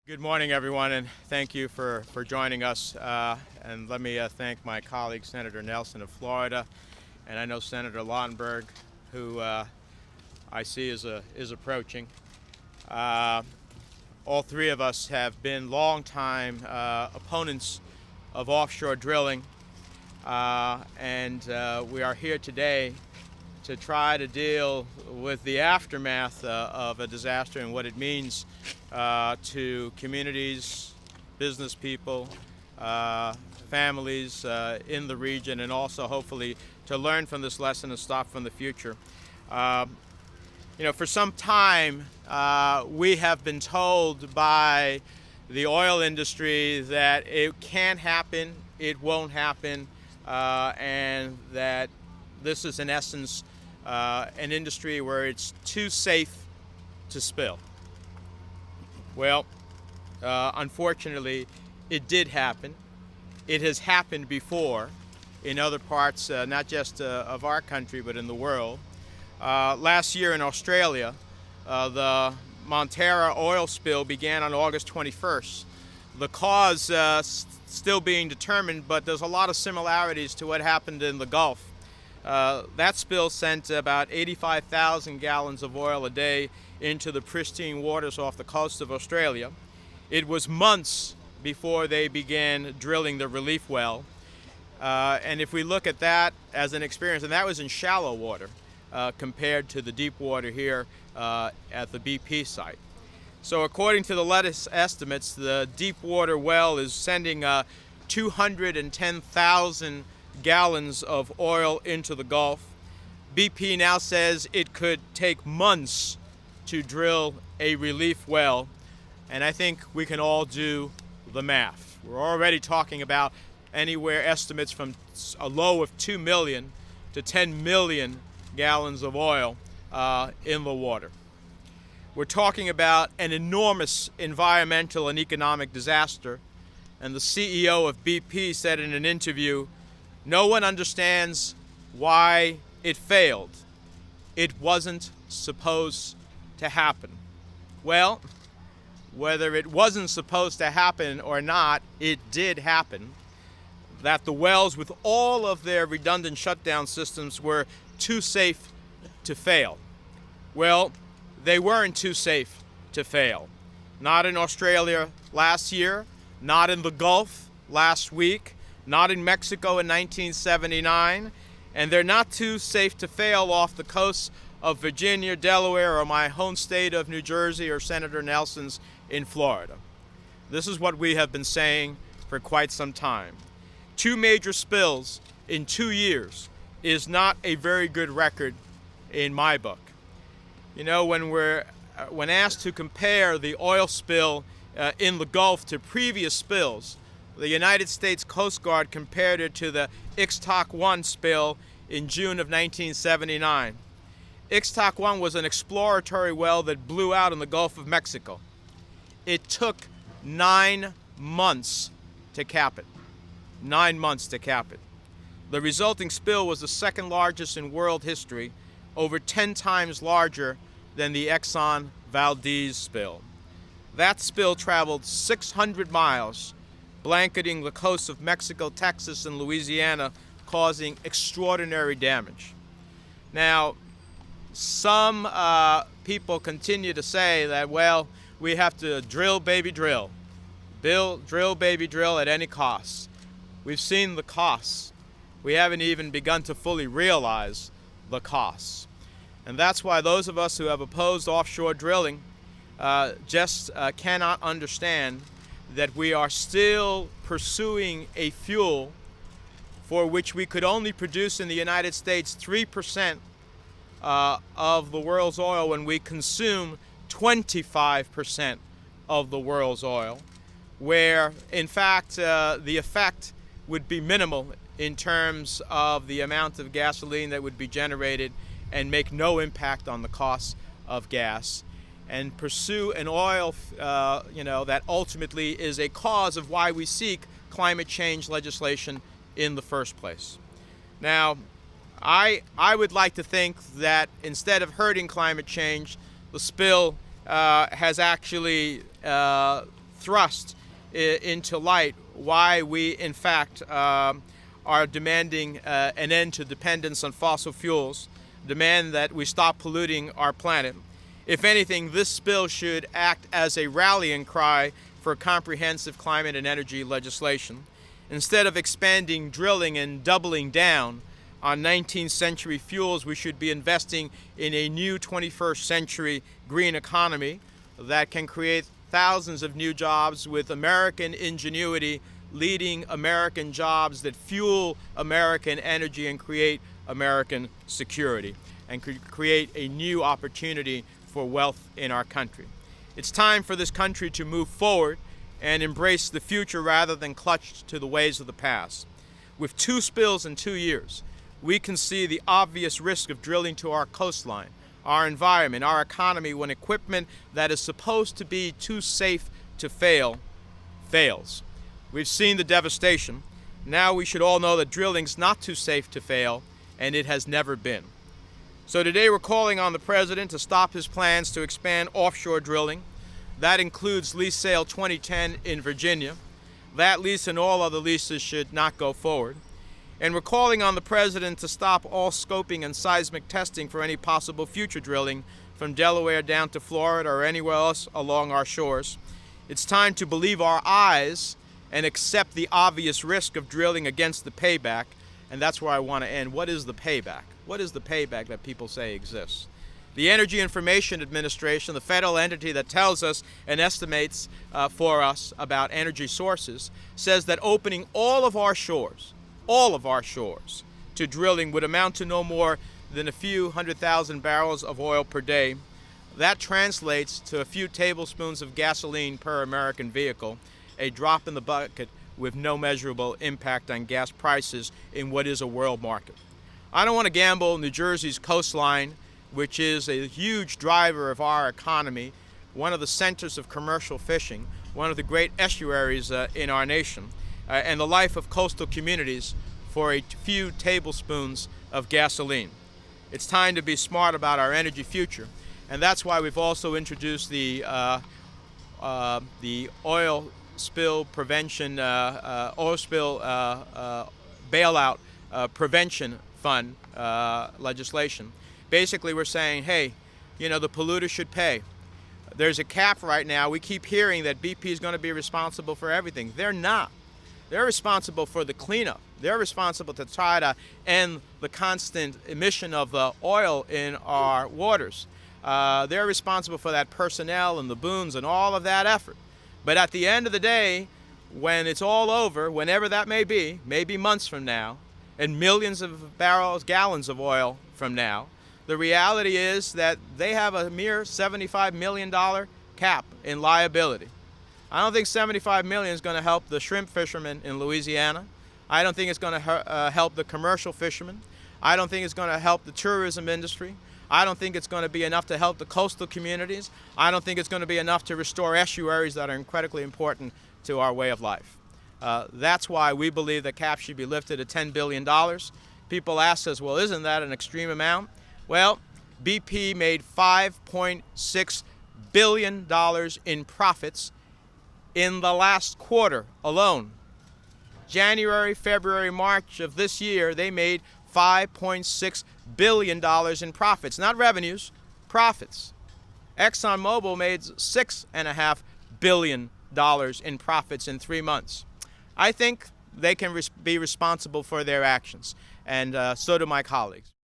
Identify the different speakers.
Speaker 1: Good morning, everyone, and thank you for joining us. And let me thank my colleague, Senator Nelson of Florida, and I know Senator Lautenberg, who I see is approaching. All three of us have been longtime opponents of offshore drilling, and we are here today to try to deal with the aftermath of a disaster and what it means to communities, business people, families in the region, and also hopefully to learn from this lesson and stop from the future. For some time we have been told by the oil industry that it can't happen, it won't happen, and that this is in essence an industry where it's too safe to spill. Well, unfortunately, it did happen. It has happened before in other parts, not just of our country, but in the world. Last year in Australia, the Montara oil spill began on August 21st. The cause still being determined, but there's a lot of similarities to what happened in the Gulf. That spill sent about 85,000 gallons of oil a day into the pristine waters off the coast of Australia. It was months before they began drilling the relief well. And if we look at that as an experience, and that was in shallow water compared to the deep water here at the BP site. So according to the latest estimates, the deep water well is sending 210,000 gallons of oil into the Gulf. BP now says it could take months to drill a relief well, and I think we can all do the math. We're already talking about anywhere estimates from a low of 2 million to 10 million gallons of oil in the water. We're talking about an enormous environmental and economic disaster, and the CEO of BP said in an interview, "No one understands why it failed. It wasn't supposed to happen." Well, whether it wasn't supposed to happen or not, it did happen. That the wells with all of their redundant shutdown systems were too safe to fail. Well, they weren't too safe to fail. Not in Australia last year, not in the Gulf last week, not in Mexico in 1979, and they're not too safe to fail off the coasts of Virginia, Delaware, or my home state of New Jersey, or Senator Nelson's in Florida. This is what we have been saying for quite some time. 2 major spills in 2 years is not a very good record in my book. You know, when asked to compare the oil spill in the Gulf to previous spills, the United States Coast Guard compared it to the Ixtoc 1 spill in June of 1979. Ixtoc 1 was an exploratory well that blew out in the Gulf of Mexico. It took 9 months to cap it. 9 months to cap it. The resulting spill was the second largest in world history, over 10 times larger than the Exxon Valdez spill. That spill traveled 600 miles, blanketing the coasts of Mexico, Texas, and Louisiana, causing extraordinary damage. Now, some people continue to say that, well, we have to drill, baby, drill. Drill, baby, drill at any cost. We've seen the costs. We haven't even begun to fully realize the costs. And that's why those of us who have opposed offshore drilling just cannot understand that we are still pursuing a fuel for which we could only produce in the United States 3% of the world's oil when we consume 25% of the world's oil, where in fact the effect would be minimal in terms of the amount of gasoline that would be generated and make no impact on the cost of gas, and pursue an oil that ultimately is a cause of why we seek climate change legislation in the first place. Now, I would like to think that instead of hurting climate change, the spill has actually thrust into light why we, in fact, are demanding an end to dependence on fossil fuels, demand that we stop polluting our planet. If anything, this spill should act as a rallying cry for comprehensive climate and energy legislation. Instead of expanding drilling and doubling down on 19th century fuels, we should be investing in a new 21st century green economy that can create thousands of new jobs with American ingenuity, leading American jobs that fuel American energy and create American security and could create a new opportunity for wealth in our country. It's time for this country to move forward and embrace the future rather than clutch to the ways of the past. With 2 spills in 2 years, we can see the obvious risk of drilling to our coastline, our environment, our economy when equipment that is supposed to be too safe to fail, fails. We've seen the devastation. Now we should all know that drilling's not too safe to fail, and it has never been. So today we're calling on the President to stop his plans to expand offshore drilling. That includes lease sale 2010 in Virginia. That lease and all other leases should not go forward. And we're calling on the President to stop all scoping and seismic testing for any possible future drilling from Delaware down to Florida or anywhere else along our shores. It's time to believe our eyes and accept the obvious risk of drilling against the payback. And that's where I want to end. What is the payback? What is the payback that people say exists? The Energy Information Administration, the federal entity that tells us and estimates for us about energy sources, says that opening all of our shores to drilling would amount to no more than a few 100,000 barrels of oil per day. That translates to a few tablespoons of gasoline per American vehicle, a drop in the bucket with no measurable impact on gas prices in what is a world market. I don't want to gamble New Jersey's coastline, which is a huge driver of our economy, one of the centers of commercial fishing, one of the great estuaries in our nation, and the life of coastal communities for a few tablespoons of gasoline. It's time to be smart about our energy future, and that's why we've also introduced the oil spill prevention, oil spill bailout prevention fund legislation. Basically, we're saying, hey, you know, the polluter should pay. There's a cap right now. We keep hearing that BP is going to be responsible for everything. They're not. They're responsible for the cleanup. They're responsible to try to end the constant emission of the oil in our waters. They're responsible for that personnel and the booms and all of that effort. But at the end of the day, when it's all over, whenever that may be months from now, and millions of barrels, gallons of oil from now, the reality is that they have a mere $75 million cap in liability. I don't think $75 million is going to help the shrimp fishermen in Louisiana. I don't think it's going to help the commercial fishermen. I don't think it's going to help the tourism industry. I don't think it's going to be enough to help the coastal communities. I don't think it's going to be enough to restore estuaries that are incredibly important to our way of life. That's why we believe the cap should be lifted at $10 billion. People ask us, well, isn't that an extreme amount? Well, BP made $5.6 billion in profits in the last quarter alone. January, February, March of this year, they made $5.6 billion in profits. Not revenues, profits. ExxonMobil made $6.5 billion in profits in 3 months. I think they can be responsible for their actions, and so do my colleagues.